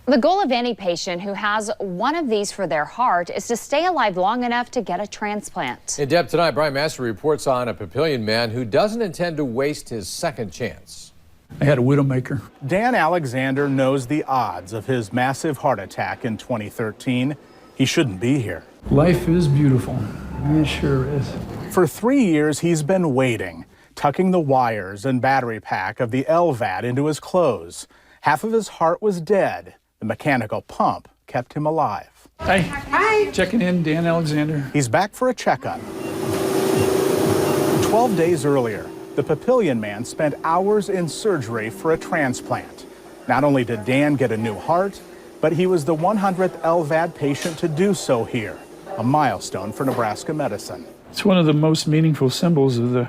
The goal of any patient who has one of these for their heart is to stay alive long enough to get a transplant. In depth tonight, Brian Master reports on a Papillion man who doesn't intend to waste his second chance. I had a widowmaker. Dan Alexander knows the odds of his massive heart attack in 2013. He shouldn't be here. Life is beautiful. It sure is. For 3 years, he's been waiting, tucking the wires and battery pack of the LVAD into his clothes. Half of his heart was dead. The mechanical pump kept him alive. Hi. Hi. Checking in, Dan Alexander. He's back for a checkup. 12 days earlier, the Papillion man spent hours in surgery for a transplant. Not only did Dan get a new heart, but he was the 100th LVAD patient to do so here, a milestone for Nebraska Medicine. It's one of the most meaningful symbols of the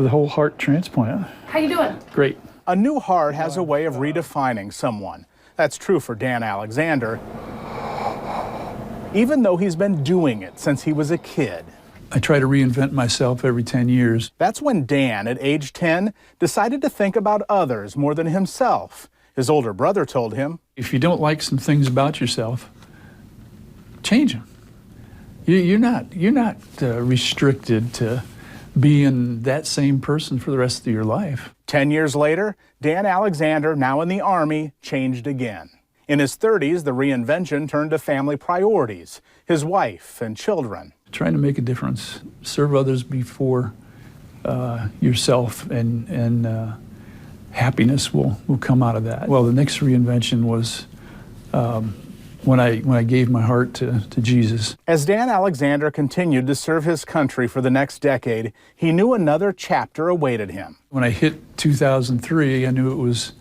whole heart transplant. How you doing? Great. A new heart has a way of redefining someone. That's true for Dan Alexander, even though he's been doing it since he was a kid. I try to reinvent myself every 10 years. That's when Dan, at age 10, decided to think about others more than himself. His older brother told him, if you don't like some things about yourself, change them. You're not restricted to being that same person for the rest of your life. 10 years later, Dan Alexander, now in the Army, changed again. In his 30s, the reinvention turned to family priorities, his wife and children. Trying to make a difference, serve others before yourself, and happiness will come out of that. Well, the next reinvention was when I gave my heart to Jesus. As Dan Alexander continued to serve his country for the next decade, he knew another chapter awaited him. When I hit 2003, I knew it was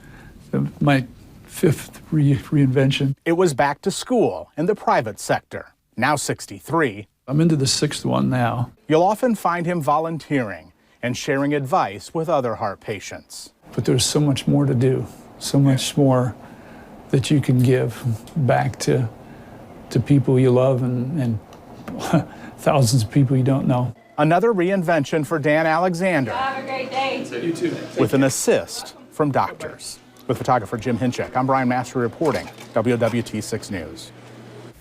my fifth reinvention. It was back to school in the private sector. Now 63. I'm into the sixth one now. You'll often find him volunteering and sharing advice with other heart patients. But there's so much more to do, so much more that you can give back to people you love and thousands of people you don't know. Another reinvention for Dan Alexander. Have a great day. You too. With an assist from doctors. With photographer Jim Hinchek, I'm Brian Master reporting, WWT6 News.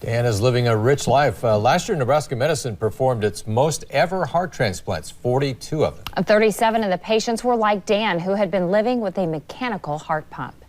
Dan is living a rich life. Last year, Nebraska Medicine performed its most ever heart transplants, 42 of them. 37 of the patients were like Dan, who had been living with a mechanical heart pump.